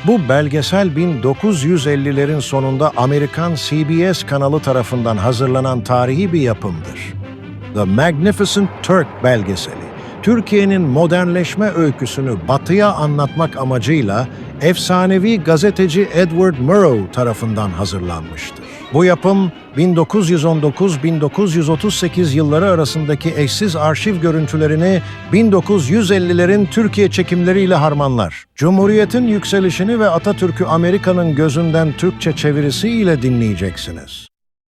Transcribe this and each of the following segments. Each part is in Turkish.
Bu belgesel 1950'lerin sonunda Amerikan CBS kanalı tarafından hazırlanan tarihi bir yapımdır. The Magnificent Turk belgeseli, Türkiye'nin modernleşme öyküsünü Batı'ya anlatmak amacıyla efsanevi gazeteci Edward Murrow tarafından hazırlanmıştır. Bu yapım, 1919-1938 yılları arasındaki eşsiz arşiv görüntülerini 1950'lerin Türkiye çekimleriyle harmanlar. Cumhuriyet'in yükselişini ve Atatürk'ü Amerika'nın gözünden Türkçe çevirisiyle dinleyeceksiniz.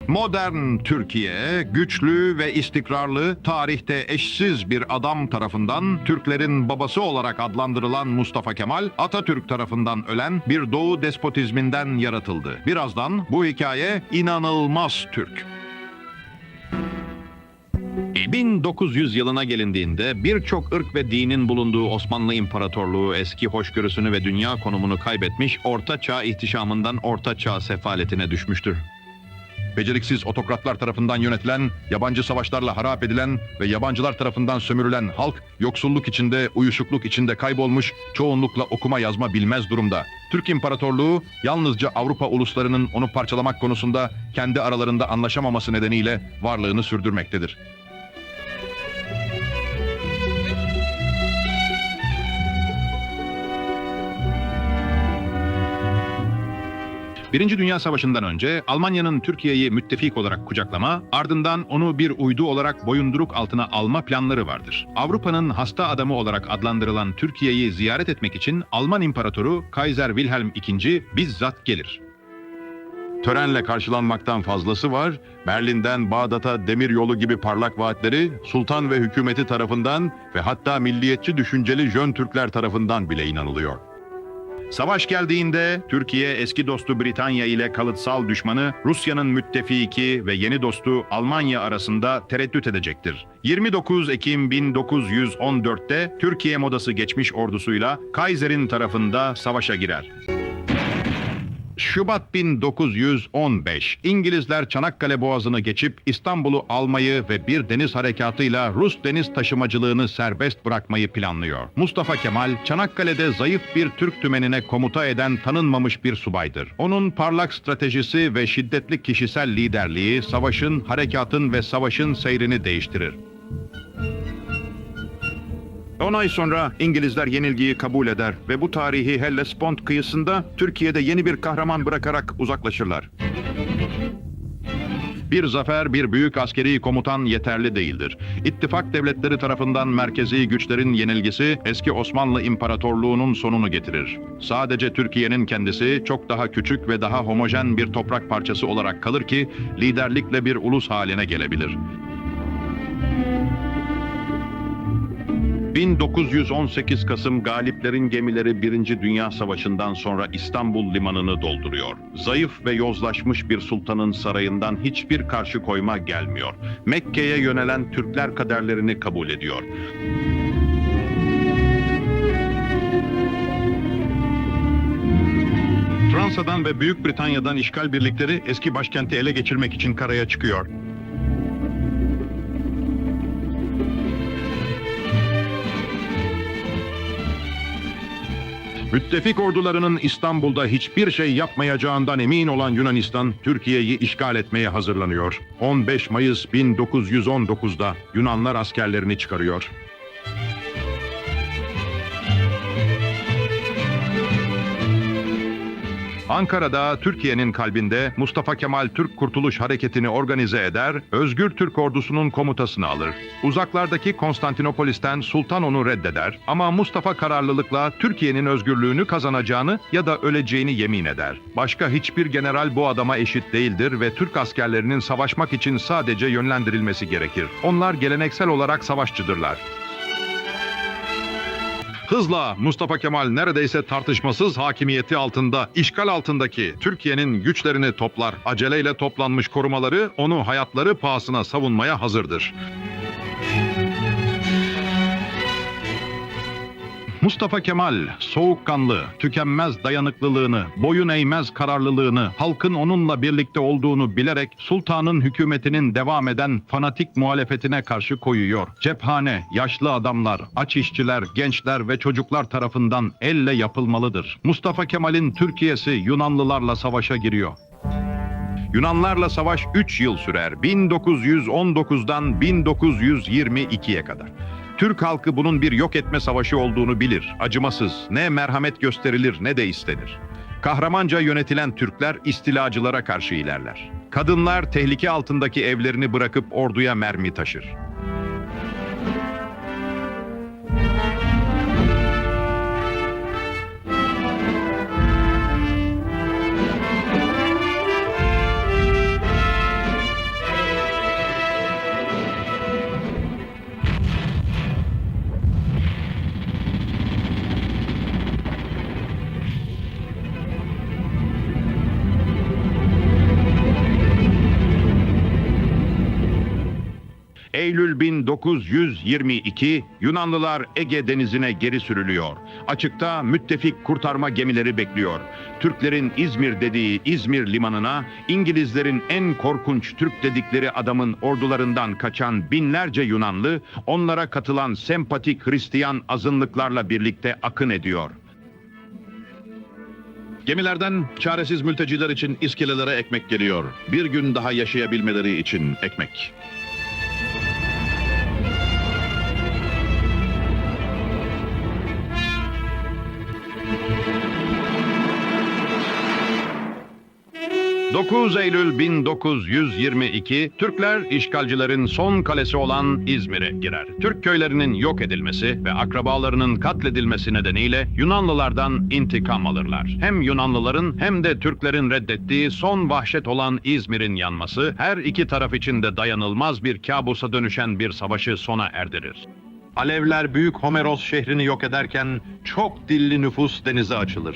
Modern Türkiye, güçlü ve istikrarlı, tarihte eşsiz bir adam tarafından Türklerin babası olarak adlandırılan Mustafa Kemal, Atatürk tarafından ölen bir Doğu despotizminden yaratıldı. Birazdan bu hikaye inanılmaz Türk. 1900 yılına gelindiğinde birçok ırk ve dinin bulunduğu Osmanlı İmparatorluğu eski hoşgörüsünü ve dünya konumunu kaybetmiş, Orta Çağ ihtişamından Orta Çağ sefaletine düşmüştür. Beceriksiz otokratlar tarafından yönetilen, yabancı savaşlarla harap edilen ve yabancılar tarafından sömürülen halk, yoksulluk içinde, uyuşukluk içinde kaybolmuş, çoğunlukla okuma yazma bilmez durumda. Türk İmparatorluğu, yalnızca Avrupa uluslarının onu parçalamak konusunda kendi aralarında anlaşamaması nedeniyle varlığını sürdürmektedir. Birinci Dünya Savaşı'ndan önce Almanya'nın Türkiye'yi müttefik olarak kucaklama, ardından onu bir uydu olarak boyunduruk altına alma planları vardır. Avrupa'nın hasta adamı olarak adlandırılan Türkiye'yi ziyaret etmek için Alman İmparatoru Kaiser Wilhelm II bizzat gelir. Törenle karşılanmaktan fazlası var, Berlin'den Bağdat'a demiryolu gibi parlak vaatleri sultan ve hükümeti tarafından ve hatta milliyetçi düşünceli Jön Türkler tarafından bile inanılıyor. Savaş geldiğinde Türkiye eski dostu Britanya ile kalıtsal düşmanı Rusya'nın müttefiki ve yeni dostu Almanya arasında tereddüt edecektir. 29 Ekim 1914'te Türkiye modası geçmiş ordusuyla Kaiser'in tarafında savaşa girer. Şubat 1915, İngilizler Çanakkale Boğazı'nı geçip İstanbul'u almayı ve bir deniz harekatıyla Rus deniz taşımacılığını serbest bırakmayı planlıyor. Mustafa Kemal, Çanakkale'de zayıf bir Türk tümenine komuta eden tanınmamış bir subaydır. Onun parlak stratejisi ve şiddetli kişisel liderliği, savaşın, harekatın ve savaşın seyrini değiştirir. 10 ay sonra İngilizler yenilgiyi kabul eder ve bu tarihi Hellespont kıyısında Türkiye'de yeni bir kahraman bırakarak uzaklaşırlar. Bir zafer, bir büyük askeri komutan yeterli değildir. İttifak devletleri tarafından merkezi güçlerin yenilgisi eski Osmanlı İmparatorluğu'nun sonunu getirir. Sadece Türkiye'nin kendisi çok daha küçük ve daha homojen bir toprak parçası olarak kalır ki liderlikle bir ulus haline gelebilir. 1918 Kasım galiplerin gemileri 1. Dünya Savaşı'ndan sonra İstanbul limanını dolduruyor. Zayıf ve yozlaşmış bir sultanın sarayından hiçbir karşı koyma gelmiyor. Mekke'ye yönelen Türkler kaderlerini kabul ediyor. Fransa'dan ve Büyük Britanya'dan işgal birlikleri eski başkenti ele geçirmek için karaya çıkıyor. Müttefik ordularının İstanbul'da hiçbir şey yapmayacağından emin olan Yunanistan, Türkiye'yi işgal etmeye hazırlanıyor. 15 Mayıs 1919'da Yunanlar askerlerini çıkarıyor. Ankara'da, Türkiye'nin kalbinde Mustafa Kemal Türk Kurtuluş Hareketi'ni organize eder, Özgür Türk ordusunun komutasını alır. Uzaklardaki Konstantinopolis'ten Sultan onu reddeder ama Mustafa kararlılıkla Türkiye'nin özgürlüğünü kazanacağını ya da öleceğini yemin eder. Başka hiçbir general bu adama eşit değildir ve Türk askerlerinin savaşmak için sadece yönlendirilmesi gerekir. Onlar geleneksel olarak savaşçıdırlar. Hızla Mustafa Kemal neredeyse tartışmasız hakimiyeti altında, işgal altındaki Türkiye'nin güçlerini toplar. Aceleyle toplanmış korumaları onu hayatları pahasına savunmaya hazırdır. Mustafa Kemal, soğukkanlı, tükenmez dayanıklılığını, boyun eğmez kararlılığını, halkın onunla birlikte olduğunu bilerek sultanın hükümetinin devam eden fanatik muhalefetine karşı koyuyor. Cephane, yaşlı adamlar, aç işçiler, gençler ve çocuklar tarafından elle yapılmalıdır. Mustafa Kemal'in Türkiye'si Yunanlılarla savaşa giriyor. Yunanlarla savaş 3 yıl sürer. 1919'dan 1922'ye kadar. Türk halkı bunun bir yok etme savaşı olduğunu bilir. Acımasız, ne merhamet gösterilir ne de istenir. Kahramanca yönetilen Türkler istilacılara karşı ilerler. Kadınlar tehlike altındaki evlerini bırakıp orduya mermi taşır. Eylül 1922, Yunanlılar Ege Denizi'ne geri sürülüyor. Açıkta müttefik kurtarma gemileri bekliyor. Türklerin İzmir dediği İzmir limanına, İngilizlerin en korkunç Türk dedikleri adamın ordularından kaçan binlerce Yunanlı, onlara katılan sempatik Hristiyan azınlıklarla birlikte akın ediyor. Gemilerden çaresiz mülteciler için iskelelere ekmek geliyor. Bir gün daha yaşayabilmeleri için ekmek. ...9 Eylül 1922... Türkler işgalcilerin son kalesi olan İzmir'e girer. Türk köylerinin yok edilmesi ve akrabalarının katledilmesi nedeniyle Yunanlılardan intikam alırlar. Hem Yunanlıların hem de Türklerin reddettiği son vahşet olan İzmir'in yanması... ...her iki taraf için de dayanılmaz bir kabusa dönüşen bir savaşı sona erdirir. Alevler Büyük Homeros şehrini yok ederken çok dilli nüfus denize açılır.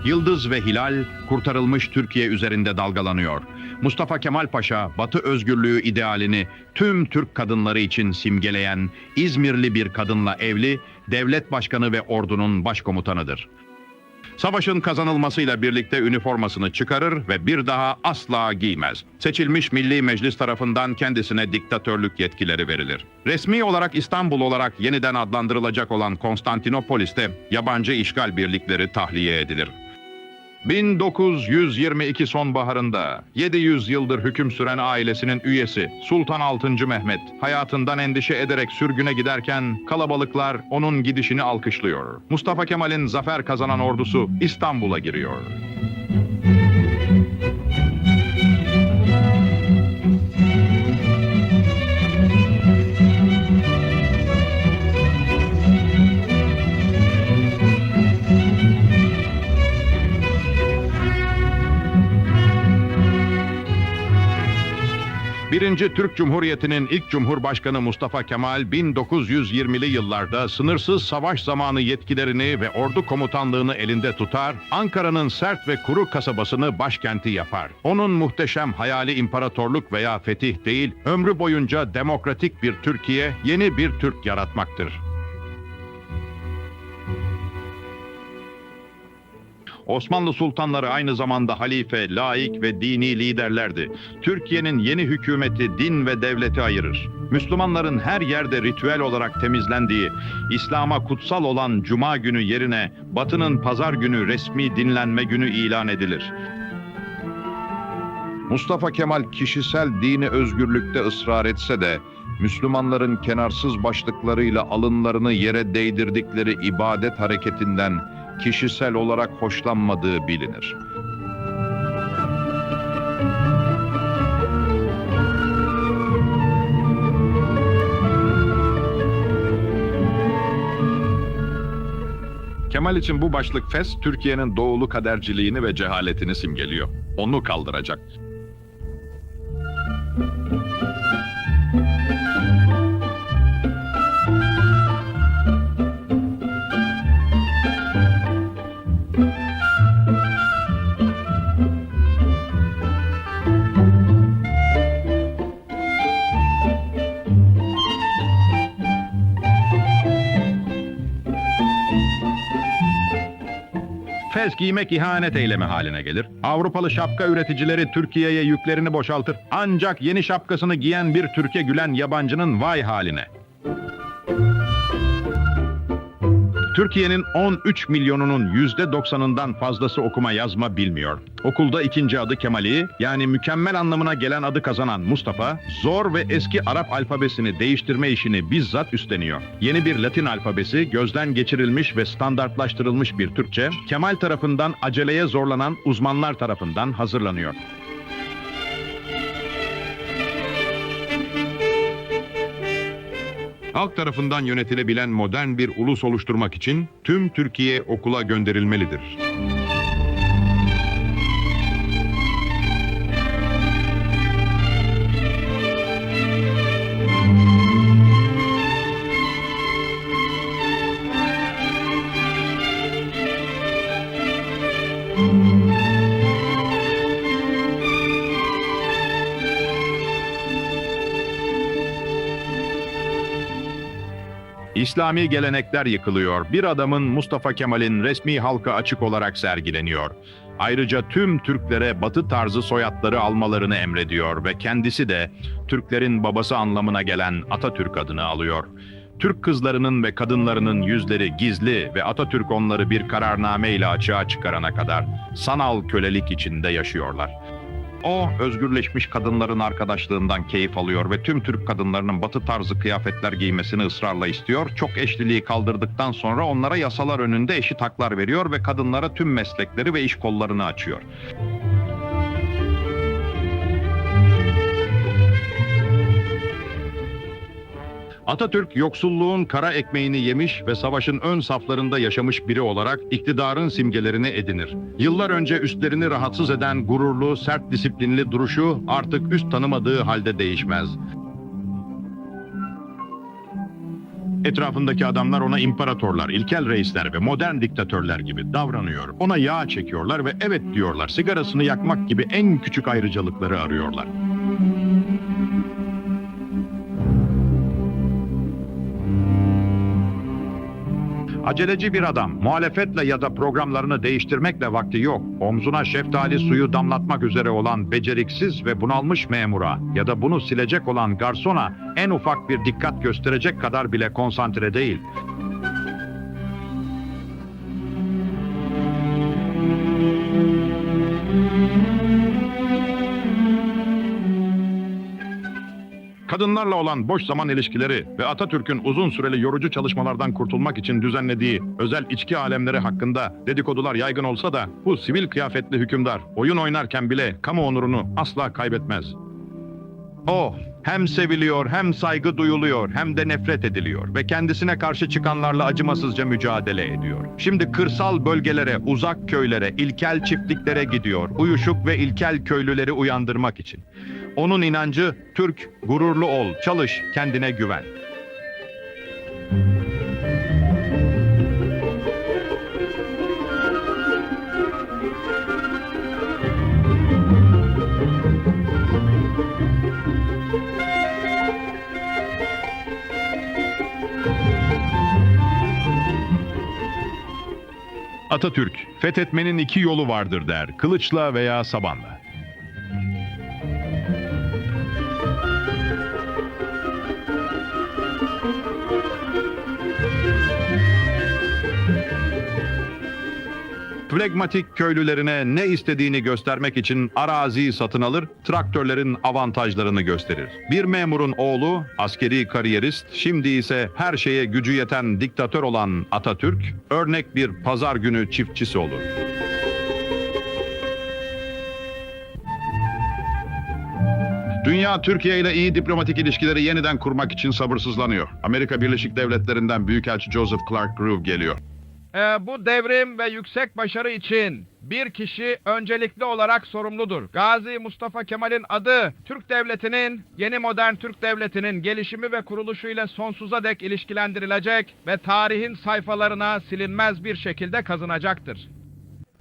Yıldız ve hilal kurtarılmış Türkiye üzerinde dalgalanıyor. Mustafa Kemal Paşa, Batı özgürlüğü idealini tüm Türk kadınları için simgeleyen İzmirli bir kadınla evli, devlet başkanı ve ordunun başkomutanıdır. Savaşın kazanılmasıyla birlikte üniformasını çıkarır ve bir daha asla giymez. Seçilmiş Milli Meclis tarafından kendisine diktatörlük yetkileri verilir. Resmi olarak İstanbul olarak yeniden adlandırılacak olan Konstantinopolis'te yabancı işgal birlikleri tahliye edilir. 1922 sonbaharında 700 yıldır hüküm süren ailesinin üyesi Sultan 6. Mehmet hayatından endişe ederek sürgüne giderken kalabalıklar onun gidişini alkışlıyor. Mustafa Kemal'in zafer kazanan ordusu İstanbul'a giriyor. Birinci Türk Cumhuriyeti'nin ilk Cumhurbaşkanı Mustafa Kemal 1920'li yıllarda sınırsız savaş zamanı yetkilerini ve ordu komutanlığını elinde tutar, Ankara'nın sert ve kuru kasabasını başkenti yapar. Onun muhteşem hayali imparatorluk veya fetih değil, ömrü boyunca demokratik bir Türkiye, yeni bir Türk yaratmaktır. Osmanlı sultanları aynı zamanda halife, laik ve dini liderlerdi. Türkiye'nin yeni hükümeti din ve devleti ayırır. Müslümanların her yerde ritüel olarak temizlendiği, İslam'a kutsal olan Cuma günü yerine Batı'nın pazar günü resmi dinlenme günü ilan edilir. Mustafa Kemal kişisel dini özgürlükte ısrar etse de, Müslümanların kenarsız başlıklarıyla alınlarını yere değdirdikleri ibadet hareketinden kişisel olarak hoşlanmadığı bilinir. Kemal için bu başlık fes, Türkiye'nin doğulu kaderciliğini ve cehaletini simgeliyor. Onu kaldıracak. Fes giymek ihanet eylemi haline gelir. Avrupalı şapka üreticileri Türkiye'ye yüklerini boşaltır. Ancak yeni şapkasını giyen bir Türk'e gülen yabancının vay haline. Türkiye'nin 13 milyonunun %90'ından fazlası okuma yazma bilmiyor. Okulda ikinci adı Kemali, yani mükemmel anlamına gelen adı kazanan Mustafa, zor ve eski Arap alfabesini değiştirme işini bizzat üstleniyor. Yeni bir Latin alfabesi, gözden geçirilmiş ve standartlaştırılmış bir Türkçe, Kemal tarafından aceleye zorlanan uzmanlar tarafından hazırlanıyor. Halk tarafından yönetilebilen modern bir ulus oluşturmak için tüm Türkiye okula gönderilmelidir. İslami gelenekler yıkılıyor. Bir adamın Mustafa Kemal'in resmi halka açık olarak sergileniyor. Ayrıca tüm Türklere Batı tarzı soyadları almalarını emrediyor ve kendisi de Türklerin babası anlamına gelen Atatürk adını alıyor. Türk kızlarının ve kadınlarının yüzleri gizli ve Atatürk onları bir kararname ile açığa çıkarana kadar sanal kölelik içinde yaşıyorlar. O, özgürleşmiş kadınların arkadaşlığından keyif alıyor ve tüm Türk kadınlarının batı tarzı kıyafetler giymesini ısrarla istiyor. Çok eşliliği kaldırdıktan sonra onlara yasalar önünde eşit haklar veriyor ve kadınlara tüm meslekleri ve iş kollarını açıyor. Atatürk, yoksulluğun kara ekmeğini yemiş ve savaşın ön saflarında yaşamış biri olarak iktidarın simgelerini edinir. Yıllar önce üstlerini rahatsız eden gururlu, sert disiplinli duruşu artık üst tanımadığı halde değişmez. Etrafındaki adamlar ona imparatorlar, ilkel reisler ve modern diktatörler gibi davranıyor. Ona yağ çekiyorlar ve evet diyorlar, sigarasını yakmak gibi en küçük ayrıcalıkları arıyorlar. Aceleci bir adam, muhalefetle ya da programlarını değiştirmekle vakti yok. Omzuna şeftali suyu damlatmak üzere olan beceriksiz ve bunalmış memura ya da bunu silecek olan garsona en ufak bir dikkat gösterecek kadar bile konsantre değil. Kadınlarla olan boş zaman ilişkileri ve Atatürk'ün uzun süreli yorucu çalışmalardan kurtulmak için düzenlediği özel içki alemleri hakkında dedikodular yaygın olsa da bu sivil kıyafetli hükümdar oyun oynarken bile kamu onurunu asla kaybetmez. O hem seviliyor, hem saygı duyuluyor, hem de nefret ediliyor ve kendisine karşı çıkanlarla acımasızca mücadele ediyor. Şimdi kırsal bölgelere, uzak köylere, ilkel çiftliklere gidiyor, uyuşuk ve ilkel köylüleri uyandırmak için. Onun inancı, Türk, gururlu ol, çalış, kendine güven. Atatürk, fethetmenin iki yolu vardır der, kılıçla veya sabanla. Flegmatik köylülerine ne istediğini göstermek için arazi satın alır, traktörlerin avantajlarını gösterir. Bir memurun oğlu, askeri kariyerist, şimdi ise her şeye gücü yeten diktatör olan Atatürk, örnek bir pazar günü çiftçisi olur. Dünya, Türkiye ile iyi diplomatik ilişkileri yeniden kurmak için sabırsızlanıyor. Amerika Birleşik Devletleri'nden Büyükelçi Joseph Clark Groove geliyor. Bu devrim ve yüksek başarı için bir kişi öncelikli olarak sorumludur. Gazi Mustafa Kemal'in adı Türk Devleti'nin, yeni modern Türk Devleti'nin gelişimi ve kuruluşuyla sonsuza dek ilişkilendirilecek ve tarihin sayfalarına silinmez bir şekilde kazınacaktır.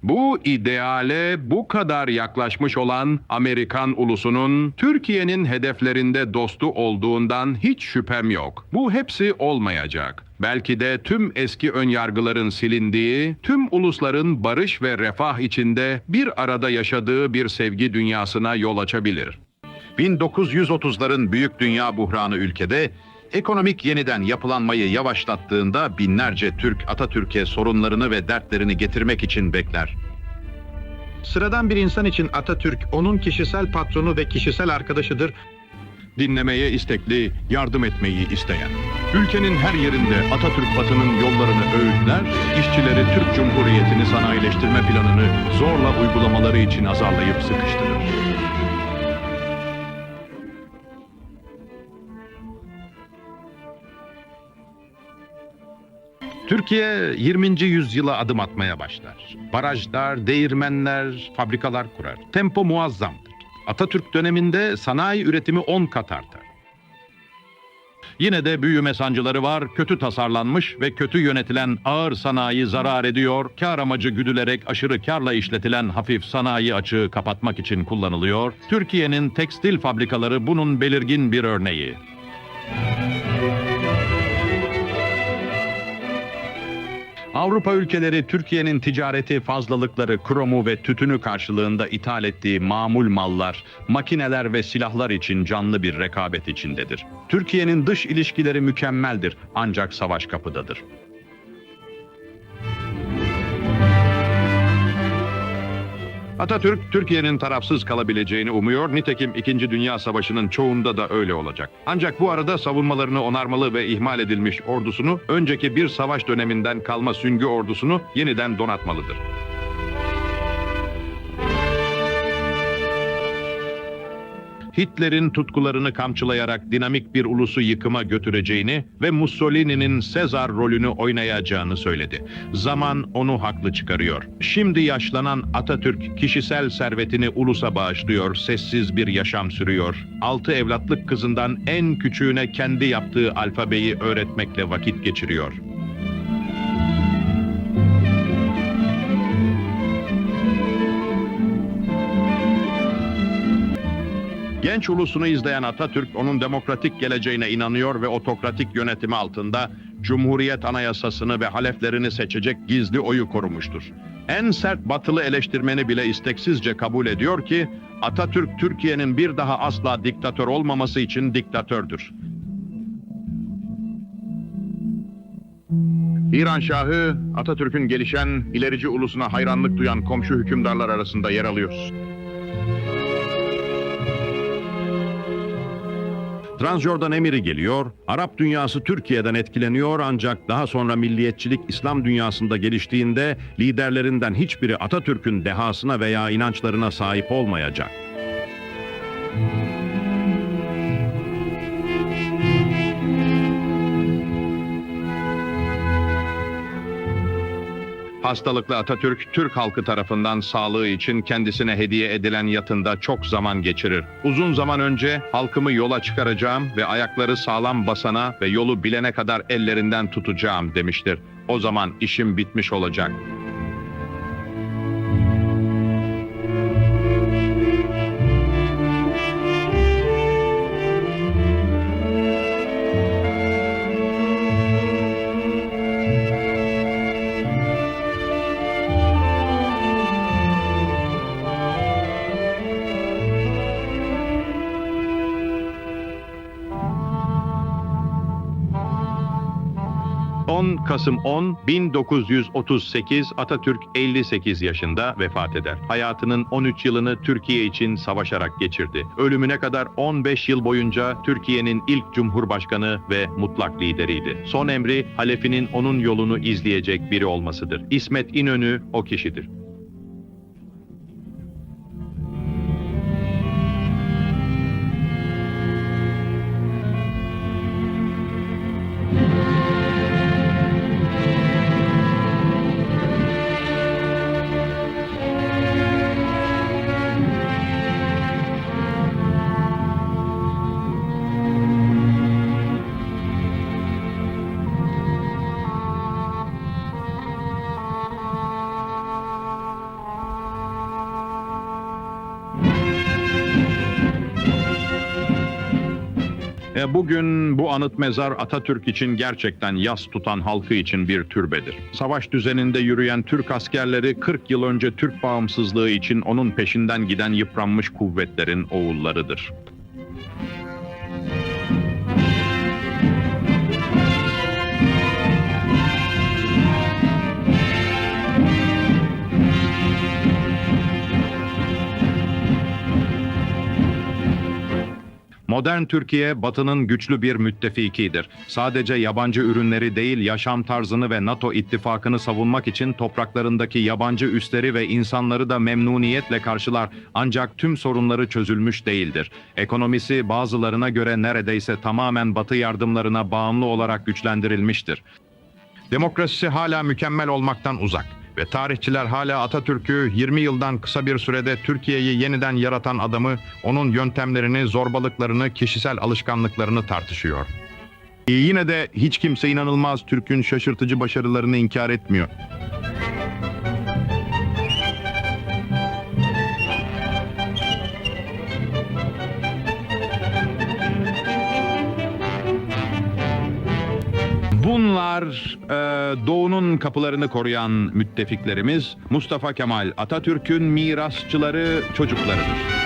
Bu ideale bu kadar yaklaşmış olan Amerikan ulusunun Türkiye'nin hedeflerinde dostu olduğundan hiç şüphem yok. Bu hepsi olmayacak. Belki de tüm eski önyargıların silindiği, tüm ulusların barış ve refah içinde bir arada yaşadığı bir sevgi dünyasına yol açabilir. 1930'ların büyük dünya buhranı ülkede ekonomik yeniden yapılanmayı yavaşlattığında binlerce Türk Atatürk'e sorunlarını ve dertlerini getirmek için bekler. Sıradan bir insan için Atatürk onun kişisel patronu ve kişisel arkadaşıdır. Dinlemeye istekli, yardım etmeyi isteyen. Ülkenin her yerinde Atatürk Batı'nın yollarını öğütler, işçileri Türk Cumhuriyeti'ni sanayileştirme planını zorla uygulamaları için azarlayıp sıkıştırır. Türkiye 20. yüzyıla adım atmaya başlar. Barajlar, değirmenler, fabrikalar kurar. Tempo muazzamdır. Atatürk döneminde sanayi üretimi 10 kat artar. Yine de büyüme sancıları var, kötü tasarlanmış ve kötü yönetilen ağır sanayi zarar ediyor, kar amacı güdülerek aşırı karla işletilen hafif sanayi açığı kapatmak için kullanılıyor. Türkiye'nin tekstil fabrikaları bunun belirgin bir örneği. Avrupa ülkeleri Türkiye'nin ticareti fazlalıkları, kromu ve tütünü karşılığında ithal ettiği mamul mallar, makineler ve silahlar için canlı bir rekabet içindedir. Türkiye'nin dış ilişkileri mükemmeldir ancak savaş kapıdadır. Atatürk, Türkiye'nin tarafsız kalabileceğini umuyor. Nitekim 2. Dünya Savaşı'nın çoğunda da öyle olacak. Ancak bu arada savunmalarını onarmalı ve ihmal edilmiş ordusunu, önceki bir savaş döneminden kalma süngü ordusunu yeniden donatmalıdır. Hitler'in tutkularını kamçılayarak dinamik bir ulusu yıkıma götüreceğini ve Mussolini'nin Sezar rolünü oynayacağını söyledi. Zaman onu haklı çıkarıyor. Şimdi yaşlanan Atatürk kişisel servetini ulusa bağışlıyor, sessiz bir yaşam sürüyor. 6 evlatlık kızından en küçüğüne kendi yaptığı alfabeyi öğretmekle vakit geçiriyor. Genç ulusunu izleyen Atatürk onun demokratik geleceğine inanıyor ve otokratik yönetimi altında Cumhuriyet Anayasasını ve haleflerini seçecek gizli oyu korumuştur. En sert batılı eleştirmeni bile isteksizce kabul ediyor ki Atatürk Türkiye'nin bir daha asla diktatör olmaması için diktatördür. İran Şahı, Atatürk'ün gelişen, ilerici ulusuna hayranlık duyan komşu hükümdarlar arasında yer alıyor. Transjordan emiri geliyor, Arap dünyası Türkiye'den etkileniyor ancak daha sonra milliyetçilik İslam dünyasında geliştiğinde liderlerinden hiçbiri Atatürk'ün dehasına veya inançlarına sahip olmayacak. Hastalıklı Atatürk, Türk halkı tarafından sağlığı için kendisine hediye edilen yatında çok zaman geçirir. Uzun zaman önce halkımı yola çıkaracağım ve ayakları sağlam basana ve yolu bilene kadar ellerinden tutacağım demiştir. O zaman işim bitmiş olacak. Kasım 10, 1938 Atatürk 58 yaşında vefat eder. Hayatının 13 yılını Türkiye için savaşarak geçirdi. Ölümüne kadar 15 yıl boyunca Türkiye'nin ilk cumhurbaşkanı ve mutlak lideriydi. Son emri halefinin onun yolunu izleyecek biri olmasıdır. İsmet İnönü o kişidir. Bugün bu anıt mezar Atatürk için gerçekten yas tutan halkı için bir türbedir. Savaş düzeninde yürüyen Türk askerleri 40 yıl önce Türk bağımsızlığı için onun peşinden giden yıpranmış kuvvetlerin oğullarıdır. Modern Türkiye, Batı'nın güçlü bir müttefikidir. Sadece yabancı ürünleri değil, yaşam tarzını ve NATO ittifakını savunmak için topraklarındaki yabancı üsleri ve insanları da memnuniyetle karşılar. Ancak tüm sorunları çözülmüş değildir. Ekonomisi bazılarına göre neredeyse tamamen Batı yardımlarına bağımlı olarak güçlendirilmiştir. Demokrasisi hala mükemmel olmaktan uzak. Ve tarihçiler hala Atatürk'ü 20 yıldan kısa bir sürede Türkiye'yi yeniden yaratan adamı, onun yöntemlerini, zorbalıklarını, kişisel alışkanlıklarını tartışıyor. Yine de hiç kimse inanılmaz Türk'ün şaşırtıcı başarılarını inkar etmiyor. Bunlar Doğu'nun kapılarını koruyan müttefiklerimiz, Mustafa Kemal Atatürk'ün mirasçıları, çocuklarıdır.